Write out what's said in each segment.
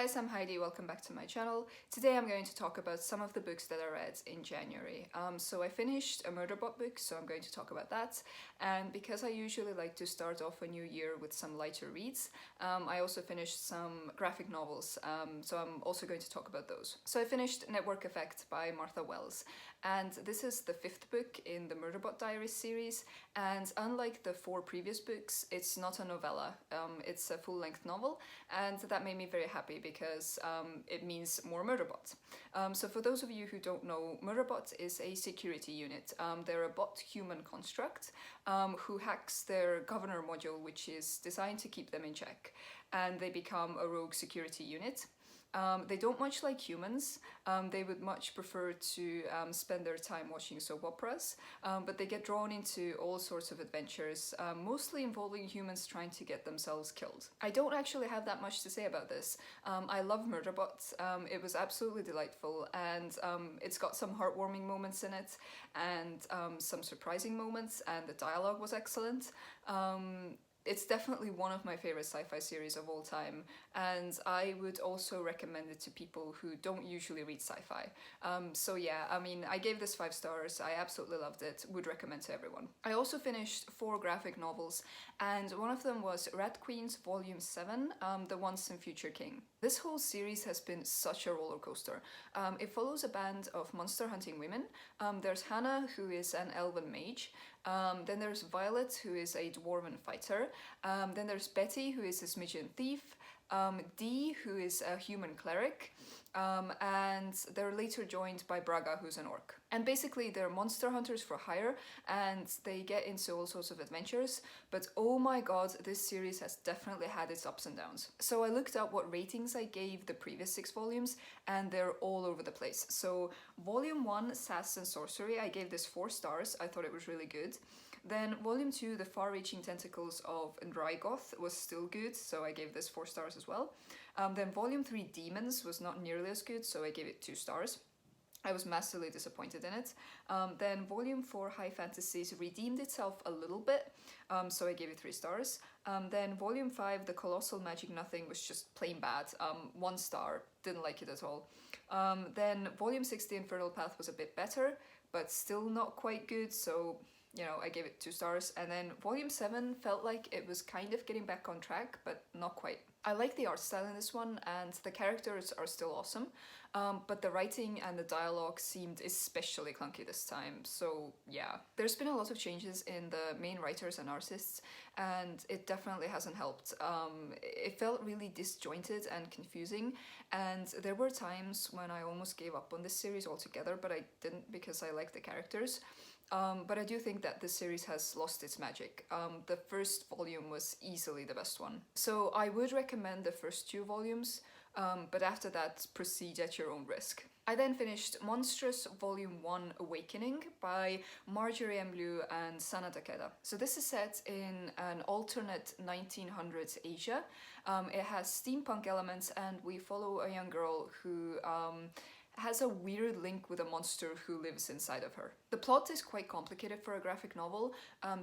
guys, I'm Heidi, welcome back to my channel. Today I'm going to talk about some of the books that I read in January. So I finished a Murderbot book, so I'm going to talk about that. And because I usually like to start off a new year with some lighter reads, I also finished some graphic novels, so I'm also going to talk about those. So I finished Network Effect by Martha Wells, and this is the 5th book in the Murderbot Diaries series, and unlike the 4 previous books, it's not a novella, it's a full-length novel, and that made me very happy because it means more Murderbot. So for those of you who don't know, Murderbot is a security unit. They're a bot-human construct who hacks their governor module, which is designed to keep them in check, and they become a rogue security unit. They don't much like humans. They would much prefer to spend their time watching soap operas, but they get drawn into all sorts of adventures, mostly involving humans trying to get themselves killed. I don't actually have that much to say about this. I love Murderbot. It was absolutely delightful, and it's got some heartwarming moments in it, and some surprising moments, and the dialogue was excellent. It's definitely one of my favorite sci-fi series of all time, and I would also recommend it to people who don't usually read sci-fi. So yeah, I mean, I gave this 5 stars, I absolutely loved it, would recommend to everyone. I also finished 4 graphic novels, and one of them was Rat Queens Volume 7, The Once and Future King. This whole series has been such a roller coaster. It follows a band of monster hunting women. There's Hannah, who is an elven mage. Then there's Violet, who is a dwarven fighter. Then there's Betty, who is a Smidgen thief. Dee, who is a human cleric. And they're later joined by Braga, who's an orc. And basically they're monster hunters for hire, and they get into all sorts of adventures, but oh my god, this series has definitely had its ups and downs. So I looked up what ratings I gave the previous 6 volumes, and they're all over the place. So Volume 1, Sass and Sorcery, I gave this 4 stars, I thought it was really good. Then Volume 2, The Far-Reaching Tentacles of Drygoth was still good, so I gave this 4 stars as well. Then Volume 3, Demons, was not nearly as good, so I gave it 2 stars. I was massively disappointed in it. Then Volume 4, High Fantasies, redeemed itself a little bit, so I gave it 3 stars. Then Volume 5, The Colossal Magic Nothing, was just plain bad, 1 star, didn't like it at all. Then Volume 6, The Infernal Path, was a bit better, but still not quite good, so you know, I gave it 2 stars. And then Volume 7 felt like it was kind of getting back on track, but not quite. I like the art style in this one, and the characters are still awesome, but the writing and the dialogue seemed especially clunky this time, so yeah. There's been a lot of changes in the main writers and artists, and it definitely hasn't helped. It felt really disjointed and confusing, and there were times when I almost gave up on this series altogether, but I didn't because I like the characters. But I do think that this series has lost its magic. The first volume was easily the best one. So I would recommend the first 2 volumes, but after that, proceed at your own risk. I then finished Monstress Volume 1 Awakening by Marjorie and Sana Takeda. So this is set in an alternate 1900s Asia. It has steampunk elements, and we follow a young girl who has a weird link with a monster who lives inside of her. The plot is quite complicated for a graphic novel.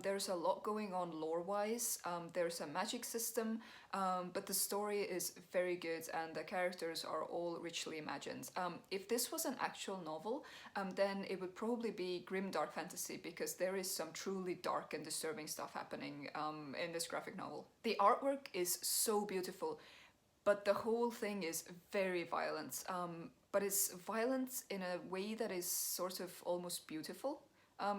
There's a lot going on lore-wise, there's a magic system, but the story is very good and the characters are all richly imagined. If this was an actual novel, then it would probably be grim dark fantasy, because there is some truly dark and disturbing stuff happening in this graphic novel. The artwork is so beautiful, but the whole thing is very violent. But it's violent in a way that is sort of almost beautiful,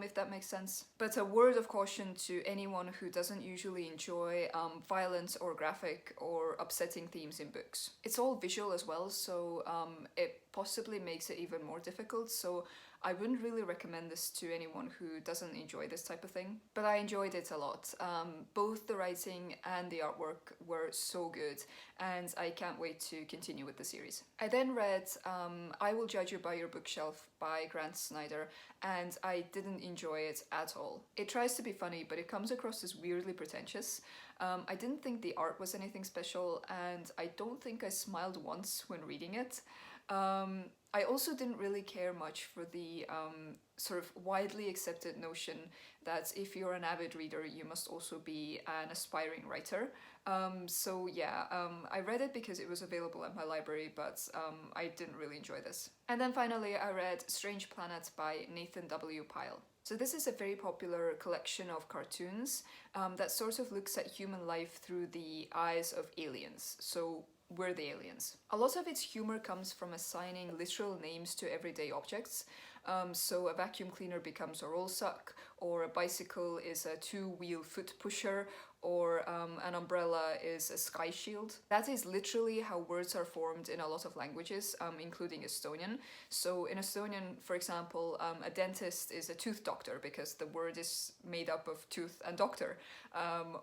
if that makes sense. But a word of caution to anyone who doesn't usually enjoy violent or graphic or upsetting themes in books. It's all visual as well, so it possibly makes it even more difficult, so I wouldn't really recommend this to anyone who doesn't enjoy this type of thing. But I enjoyed it a lot. Both the writing and the artwork were so good, and I can't wait to continue with the series. I then read I Will Judge You by Your Bookshelf by Snider, and I didn't enjoy it at all. It tries to be funny, but it comes across as weirdly pretentious. I didn't think the art was anything special, and I don't think I smiled once when reading it. I also didn't really care much for the sort of widely accepted notion that if you're an avid reader, you must also be an aspiring writer. So yeah, I read it because it was available at my library, but I didn't really enjoy this. And then finally, I read Strange Planet by Nathan W. Pyle. So this is a very popular collection of cartoons that sort of looks at human life through the eyes of aliens. So we're the aliens. A lot of its humor comes from assigning literal names to everyday objects. So a vacuum cleaner becomes a roll suck, or a bicycle is a two-wheel foot pusher, or an umbrella is a sky shield. That is literally how words are formed in a lot of languages, including Estonian. So in Estonian, for example, a dentist is a tooth doctor because the word is made up of tooth and doctor.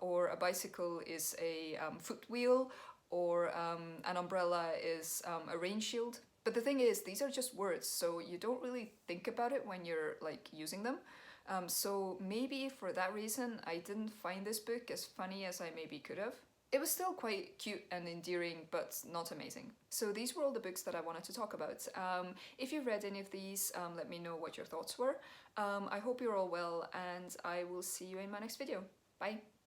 Or a bicycle is a foot wheel, or an umbrella is a rain shield. But the thing is, these are just words, so you don't really think about it when you're like using them. So maybe for that reason, I didn't find this book as funny as I maybe could have. It was still quite cute and endearing, but not amazing. So these were all the books that I wanted to talk about. If you've read any of these, let me know what your thoughts were. I hope you're all well, and I will see you in my next video. Bye!